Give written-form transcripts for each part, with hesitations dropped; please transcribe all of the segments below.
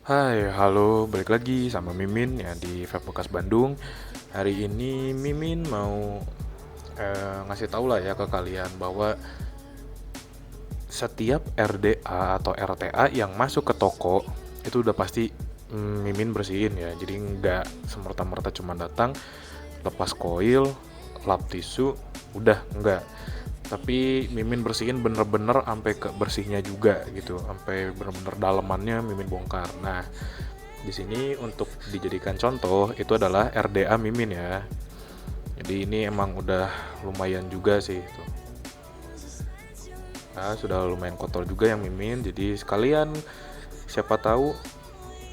Hai, halo, balik lagi sama Mimin ya di Vape Bekas Bandung. Hari ini Mimin mau ngasih tahu lah ya ke kalian bahwa setiap RDA atau RTA yang masuk ke toko itu udah pasti Mimin bersihin ya. Jadi nggak semerta-merta cuma datang, lepas koil, lap tisu, udah nggak. Tapi Mimin bersihin bener-bener sampai ke bersihnya juga gitu, sampai bener-bener dalemannya Mimin bongkar. Nah, di sini untuk dijadikan contoh itu adalah RDA Mimin ya. Jadi ini emang udah lumayan juga sih tuh. Nah, sudah lumayan kotor juga yang Mimin. Jadi sekalian siapa tahu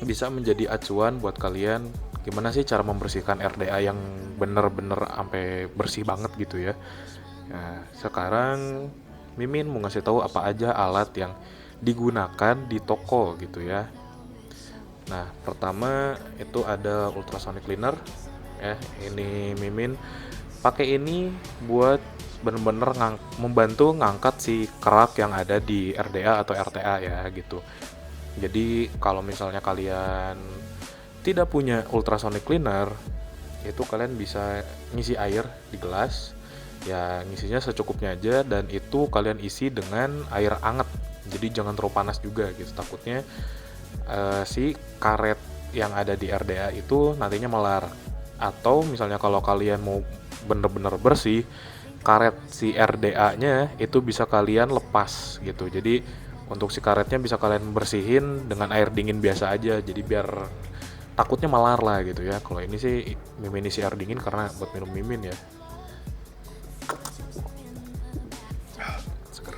bisa menjadi acuan buat kalian gimana sih cara membersihkan RDA yang bener-bener sampai bersih banget gitu ya. Nah, sekarang Mimin mau ngasih tahu apa aja alat yang digunakan di toko gitu ya. Nah, pertama itu ada ultrasonic cleaner ya. Ini Mimin pakai ini buat bener-bener membantu ngangkat si kerak yang ada di RDA atau RTA ya gitu. Jadi kalau misalnya kalian tidak punya ultrasonic cleaner, itu kalian bisa ngisi air di gelas. Ya ngisinya secukupnya aja dan itu kalian isi dengan air anget. Jadi jangan terlalu panas juga gitu. Takutnya si karet yang ada di RDA itu nantinya melar. Atau misalnya kalau kalian mau bener-bener bersih, karet si RDA-nya itu bisa kalian lepas gitu. Jadi untuk si karetnya bisa kalian bersihin dengan air dingin biasa aja. Jadi biar takutnya malar lah gitu ya. Kalau ini sih Mimin isi air dingin karena buat minum Mimin ya. Seger.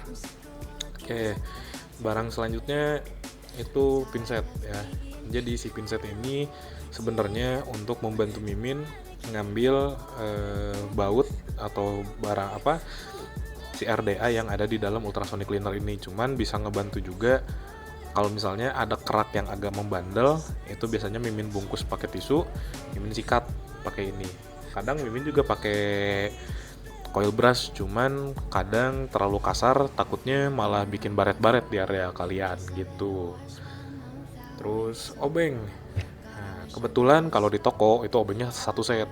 Oke, barang selanjutnya itu pinset ya. Jadi si pinset ini sebenarnya untuk membantu Mimin ngambil baut atau barang apa si RDA yang ada di dalam ultrasonic cleaner ini. Cuman bisa ngebantu juga kalau misalnya ada kerak yang agak membandel, itu biasanya Mimin bungkus pakai tisu, Mimin sikat pakai ini. Kadang Mimin juga pakai coil brush, cuman kadang terlalu kasar, takutnya malah bikin baret-baret di area kalian gitu. Terus obeng. Nah, kebetulan kalau di toko itu obengnya satu set.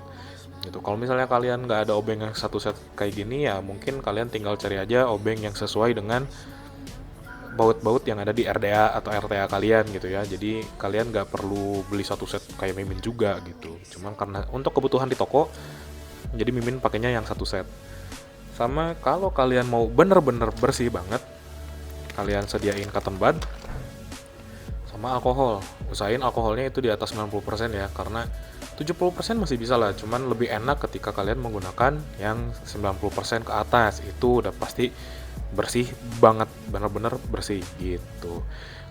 Gitu. Kalau misalnya kalian nggak ada obeng yang satu set kayak gini ya mungkin kalian tinggal cari aja obeng yang sesuai dengan baut-baut yang ada di RDA atau RTA kalian gitu ya. Jadi kalian nggak perlu beli satu set kayak Mimin juga gitu. Cuman karena untuk kebutuhan di toko, jadi Mimin pakainya yang satu set. Sama kalau kalian mau bener-bener bersih banget, kalian sediain cotton bud sama alkohol. Usahain alkoholnya itu di atas 90% ya, karena 70% masih bisa lah, cuman lebih enak ketika kalian menggunakan yang 90% ke atas. Itu udah pasti bersih banget, bener-bener bersih gitu.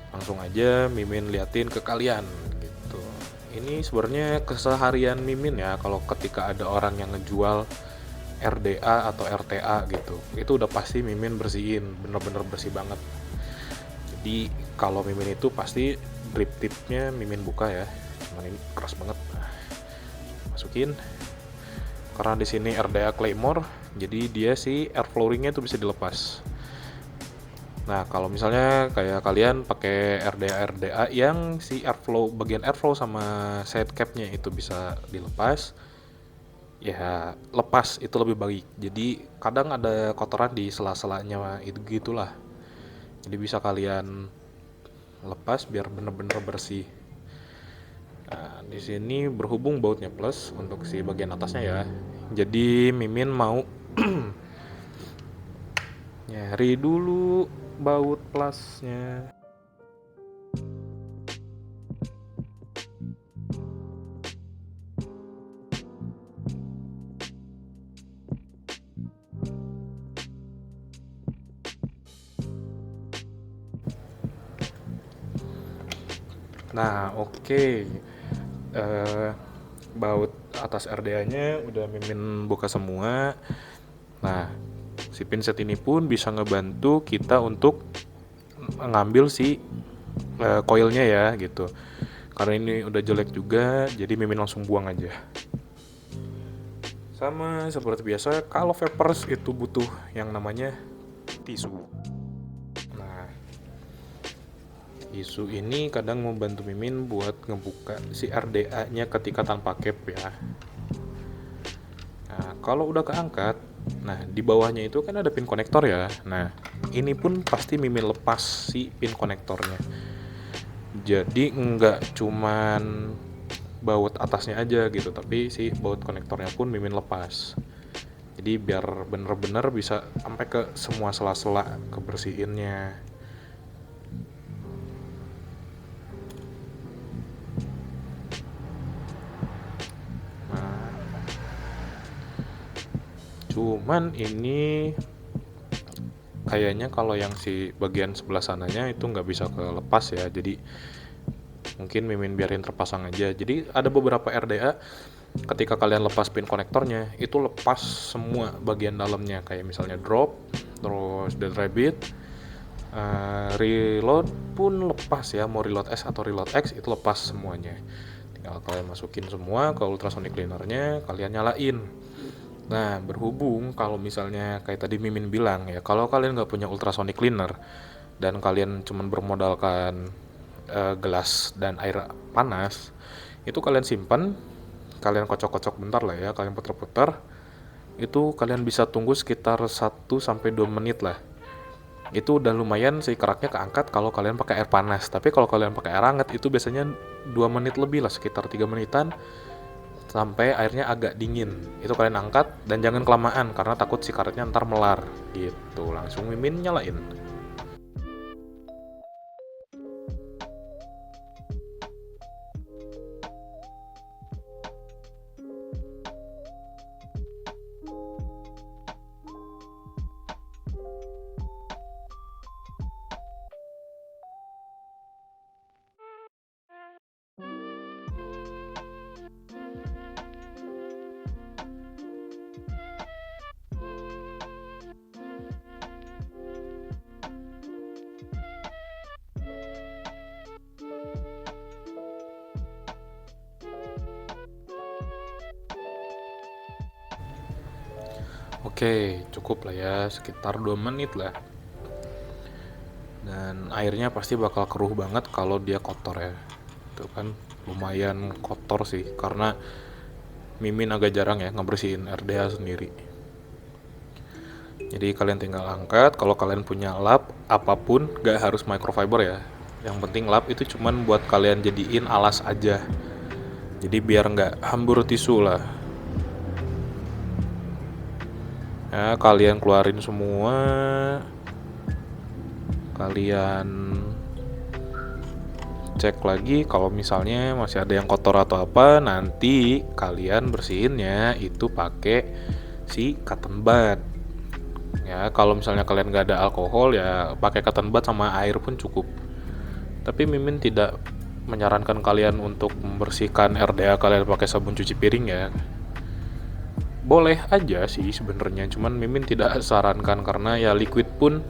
Langsung aja Mimin liatin ke kalian gitu. Ini sebenarnya keseharian Mimin ya, kalau ketika ada orang yang ngejual RDA atau RTA gitu, itu udah pasti Mimin bersihin, bener-bener bersih banget. Jadi kalau Mimin itu pasti drip tipnya Mimin buka ya, cuman ini keras banget. Masukin karena di sini RDA Claymore, jadi dia si air flooringnya itu bisa dilepas. Nah kalau misalnya kayak kalian pakai RDA yang si airflow, bagian airflow sama side capnya itu bisa dilepas, ya lepas itu lebih baik. Jadi kadang ada kotoran di sela-selanya itu gitulah. Jadi bisa kalian lepas biar bener-bener bersih. Nah, di sini berhubung bautnya plus untuk si bagian atasnya ya. Jadi Mimin mau nyari dulu baut plusnya. Nah, oke. Eh, baut atas RDA-nya udah Mimin buka semua. Nah, si pinset ini pun bisa ngebantu kita untuk ngambil si coilnya ya gitu. Karena ini udah jelek juga, jadi Mimin langsung buang aja. Sama seperti biasa, kalau vapers itu butuh yang namanya tisu. Nah, Isu ini kadang membantu Mimin buat ngebuka si RDA-nya ketika tanpa cap ya. Nah, kalau udah keangkat, nah di bawahnya itu kan ada pin konektor ya. Nah, ini pun pasti Mimin lepas si pin konektornya. Jadi nggak cuman baut atasnya aja gitu, tapi si baut konektornya pun Mimin lepas. Jadi biar bener-bener bisa sampai ke semua sela-sela kebersihinnya. Nah, cuman ini kayaknya kalau yang si bagian sebelah sananya itu nggak bisa kelepas ya. Jadi mungkin Mimin biarin terpasang aja. Jadi ada beberapa RDA ketika kalian lepas pin konektornya itu lepas semua bagian dalamnya, kayak misalnya drop, terus dead rabbit, reload pun lepas ya, mau reload S atau reload X itu lepas semuanya. Tinggal kalian masukin semua ke ultrasonic cleanernya, kalian nyalain. Nah, berhubung kalau misalnya kayak tadi Mimin bilang ya, kalau kalian nggak punya ultrasonic cleaner dan kalian cuman bermodalkan gelas dan air panas, itu kalian simpan, kalian kocok-kocok bentar lah ya, kalian putar-putar, itu kalian bisa tunggu sekitar 1-2 menit lah. Itu udah lumayan si keraknya keangkat kalau kalian pakai air panas. Tapi kalau kalian pakai air hangat itu biasanya 2 menit lebih lah, sekitar 3 menitan sampai airnya agak dingin. Itu kalian angkat dan jangan kelamaan karena takut si karetnya ntar melar gitu. Langsung Mimin nyalain. Oke, cukup lah ya, sekitar 2 menit lah. Dan airnya pasti bakal keruh banget kalau dia kotor ya. Itu kan lumayan kotor sih, karena Mimin agak jarang ya ngebersihin RDA sendiri. Jadi kalian tinggal angkat, kalau kalian punya lap apapun, gak harus microfiber ya. Yang penting lap itu cuman buat kalian jadiin alas aja. Jadi biar nggak hambur tisu lah. Ya, kalian keluarin semua. Kalian cek lagi kalau misalnya masih ada yang kotor atau apa, nanti kalian bersihinnya itu pakai si cotton bud. Ya, kalau misalnya kalian nggak ada alkohol ya pakai cotton bud sama air pun cukup. Tapi Mimin tidak menyarankan kalian untuk membersihkan RDA kalian pakai sabun cuci piring ya. Boleh aja sih sebenarnya, cuman Mimin tidak sarankan karena ya liquid pun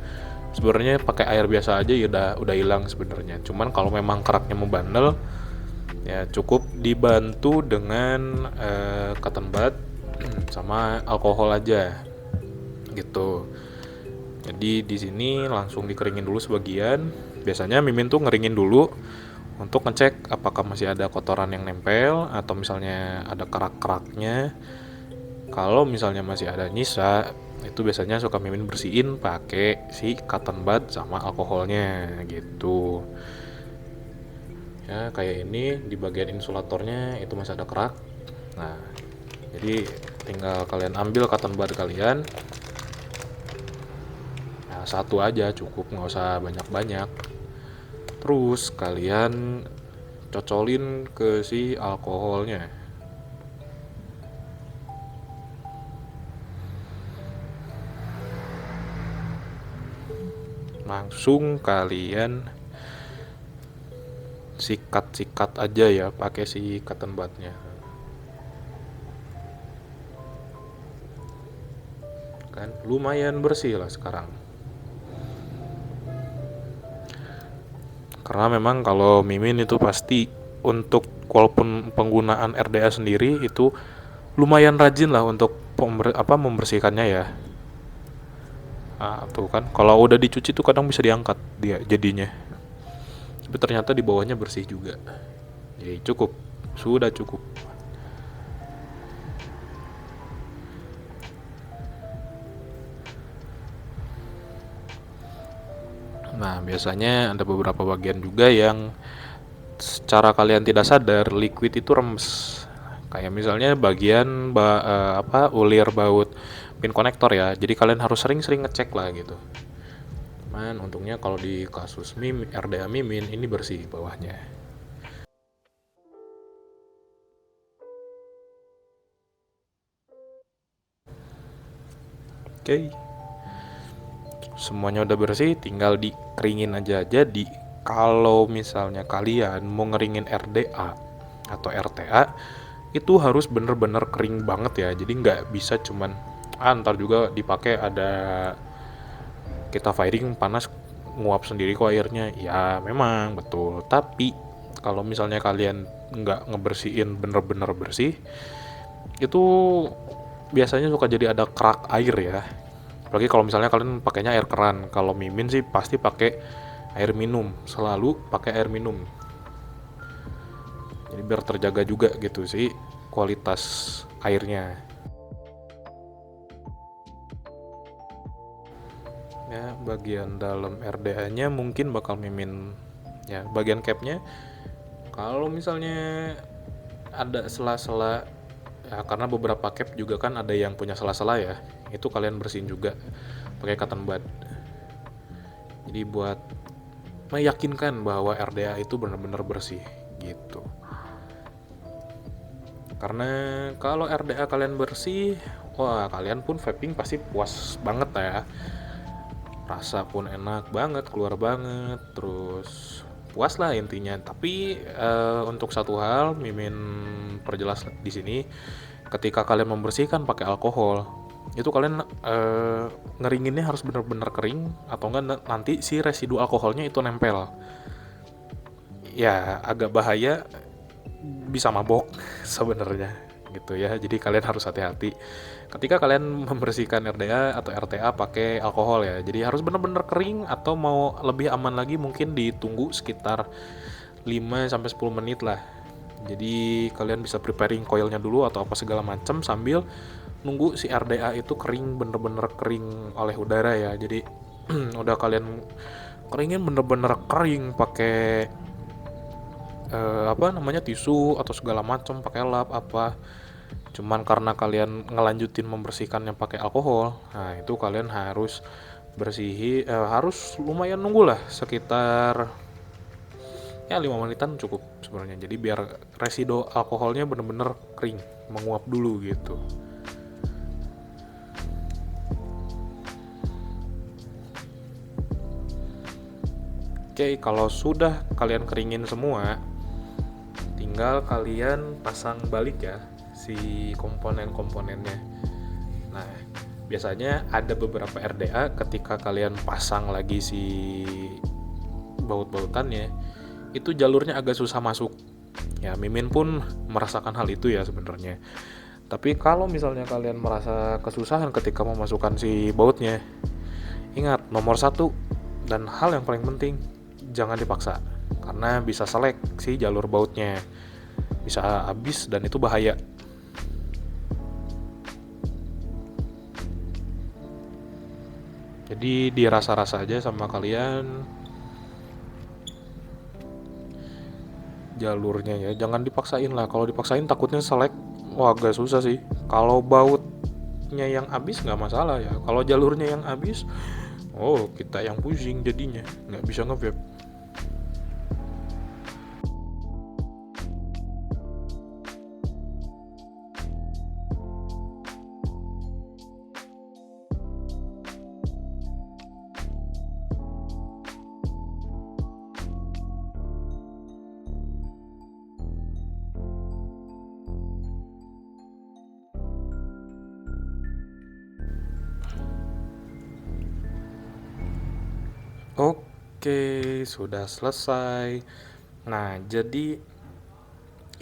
sebenarnya pakai air biasa aja ya udah hilang sebenarnya. Cuman kalau memang keraknya membandel ya cukup dibantu dengan cotton bud sama alkohol aja gitu. Jadi di sini langsung dikeringin dulu sebagian. Biasanya Mimin tuh ngeringin dulu untuk ngecek apakah masih ada kotoran yang nempel atau misalnya ada kerak-keraknya. Kalau misalnya masih ada nyisa, itu biasanya suka Mimin bersihin pakai si cotton bud sama alkoholnya gitu. Ya kayak ini di bagian insulatornya itu masih ada kerak. Nah, jadi tinggal kalian ambil cotton bud kalian. Nah, satu aja cukup, nggak usah banyak-banyak. Terus kalian cocolin ke si alkoholnya. Langsung kalian sikat-sikat aja ya pakai si cotton budnya. Kan lumayan bersih lah sekarang. Karena memang kalau Mimin itu pasti untuk walaupun penggunaan RDA sendiri itu lumayan rajin lah untuk membersihkannya ya. Nah, tuh kan kalau udah dicuci tuh kadang bisa diangkat dia jadinya. tapi ternyata di bawahnya bersih juga. Jadi cukup, sudah cukup. Nah, biasanya ada beberapa bagian juga yang secara kalian tidak sadar liquid itu remes. Kayak misalnya bagian ulir baut pin konektor ya. Jadi kalian harus sering-sering ngecek lah gitu. Man, untungnya kalau di kasus RDA Mimin ini bersih bawahnya. Oke. Semuanya udah bersih, tinggal dikeringin aja. Jadi kalau misalnya kalian mau ngeringin RDA atau RTA, itu harus bener-bener kering banget ya. Jadi nggak bisa cuman ntar juga dipakai, ada kita firing panas nguap sendiri kok airnya. Ya memang betul, tapi kalau misalnya kalian nggak ngebersihin bener-bener bersih, itu biasanya suka jadi ada kerak air ya. Apalagi kalau misalnya kalian pakainya air keran. Kalau mimin sih pasti pakai air minum, selalu pakai air minum. Jadi biar terjaga juga gitu sih kualitas airnya. Ya, bagian dalam RDA-nya mungkin bakal mimin ya, bagian capnya. Kalau misalnya ada sela-sela ya, karena beberapa cap juga kan ada yang punya sela-sela ya, itu kalian bersihin juga pakai cotton bud. Jadi buat meyakinkan bahwa RDA itu benar-benar bersih gitu. Karena kalau RDA kalian bersih, wah kalian pun vaping pasti puas banget ya. Rasa pun enak banget, keluar banget, terus puas lah intinya. Tapi untuk satu hal mimin perjelas di sini, ketika kalian membersihkan pakai alkohol, itu kalian ngeringinnya harus benar-benar kering, atau enggak nanti si residu alkoholnya itu nempel. Ya agak bahaya, bisa mabok sebenarnya gitu ya. Jadi kalian harus hati-hati ketika kalian membersihkan RDA atau RTA pakai alkohol ya. Jadi harus benar-benar kering, atau mau lebih aman lagi mungkin ditunggu sekitar 5-10 menit lah. Jadi kalian bisa preparing coilnya dulu atau apa segala macam sambil nunggu si RDA itu kering, bener-bener kering oleh udara ya. Jadi udah kalian keringin bener-bener kering pakai tisu atau segala macam, pakai lap apa, cuman karena kalian ngelanjutin membersihkannya pakai alkohol, nah itu kalian harus harus lumayan nunggu lah, sekitar ya 5 menitan cukup sebenarnya. Jadi biar residu alkoholnya bener-bener kering, menguap dulu gitu. Oke, kalau sudah kalian keringin semua, tinggal kalian pasang balik ya si komponen-komponennya. Nah, biasanya ada beberapa RDA ketika kalian pasang lagi si baut-bautannya, itu jalurnya agak susah masuk. Ya, mimin pun merasakan hal itu ya sebenarnya. Tapi kalau misalnya kalian merasa kesusahan ketika memasukkan si bautnya, ingat nomor satu dan hal yang paling penting, jangan dipaksa. Karena bisa selek si jalur bautnya, bisa habis dan itu bahaya. Jadi dirasa-rasa aja sama kalian jalurnya ya, jangan dipaksain lah. Kalau dipaksain takutnya selek, wah agak susah sih. Kalau bautnya yang habis nggak masalah ya, kalau jalurnya yang habis, oh kita yang pusing jadinya, nggak bisa nge-vape. Oke, sudah selesai. Nah, jadi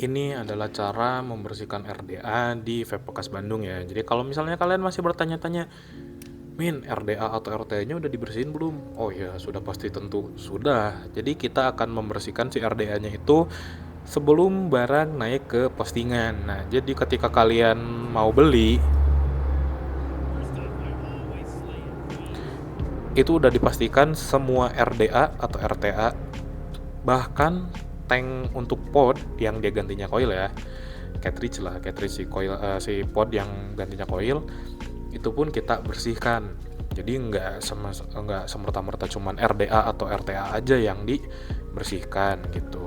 ini adalah cara membersihkan RDA di Vape Bekas Bandung ya. Jadi kalau misalnya kalian masih bertanya-tanya, Min, RDA atau RTA-nya udah dibersihin belum? Oh ya, sudah pasti tentu. Sudah. Jadi kita akan membersihkan si RDA-nya itu sebelum barang naik ke postingan. Nah, jadi ketika kalian mau beli, itu udah dipastikan semua RDA atau RTA, bahkan tank untuk pod yang dia gantinya coil ya, cartridge si coil, si pod yang gantinya coil, itu pun kita bersihkan. Jadi nggak semerta-merta cuman RDA atau RTA aja yang dibersihkan gitu.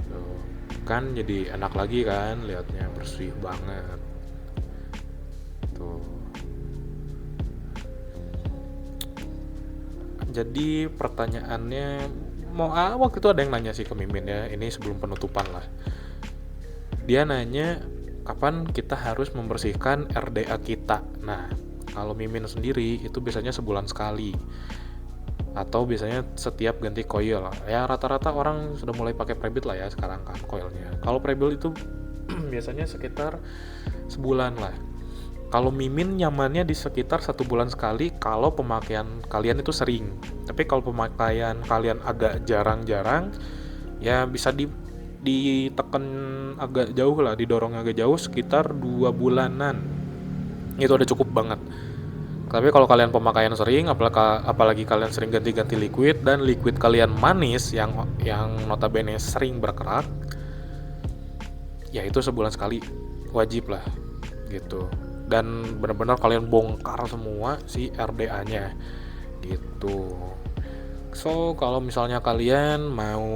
Tuh. Kan jadi enak lagi kan, lihatnya bersih banget. Tuh. Jadi pertanyaannya waktu itu ada yang nanya sih ke Mimin ya, ini sebelum penutupan lah. Dia nanya kapan kita harus membersihkan RDA kita. Nah, kalau Mimin sendiri itu biasanya sebulan sekali atau biasanya setiap ganti coil. Ya rata-rata orang sudah mulai pakai prebuild lah ya sekarang kan coilnya. Kalau prebuild itu biasanya sekitar sebulan lah. Kalau Mimin nyamannya di sekitar 1 bulan sekali kalau pemakaian kalian itu sering. Tapi kalau pemakaian kalian agak jarang-jarang, ya bisa ditekan agak jauh lah, didorong agak jauh sekitar 2 bulanan. Itu udah cukup banget. Tapi kalau kalian pemakaian sering, apalagi kalian sering ganti-ganti liquid dan liquid kalian manis yang notabene sering berkerak, ya itu sebulan sekali wajib lah gitu. Dan benar-benar kalian bongkar semua si RDA-nya gitu. So kalau misalnya kalian mau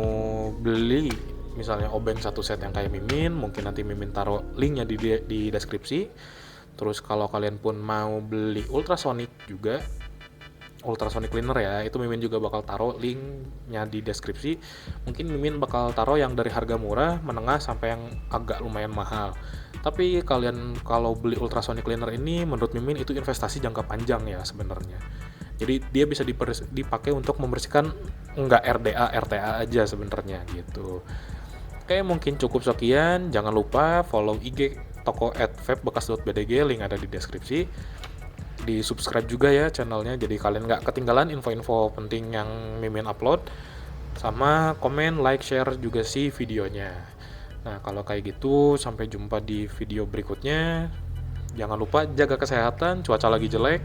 beli misalnya obeng satu set yang kayak Mimin, mungkin nanti Mimin taruh linknya di deskripsi. Terus kalau kalian pun mau beli ultrasonic juga, ultrasonic cleaner ya, itu Mimin juga bakal taruh linknya di deskripsi. Mungkin Mimin bakal taruh yang dari harga murah, menengah, sampai yang agak lumayan mahal. Tapi kalian kalau beli ultrasonic cleaner ini menurut Mimin itu investasi jangka panjang ya sebenarnya. Jadi dia bisa dipakai untuk membersihkan enggak RDA, RTA aja sebenarnya gitu. Oke, mungkin cukup sekian. Jangan lupa follow IG toko @vapebekas.bdg, link ada di deskripsi. Di subscribe juga ya channelnya, jadi kalian nggak ketinggalan info-info penting yang Mimin upload. Sama komen, like, share juga sih videonya. Nah kalau kayak gitu, sampai jumpa di video berikutnya. Jangan lupa jaga kesehatan, cuaca lagi jelek.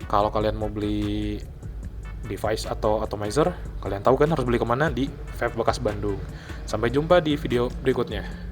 Kalau kalian mau beli device atau atomizer, kalian tahu kan harus beli kemana, di Vape Bekas Bandung. Sampai jumpa di video berikutnya.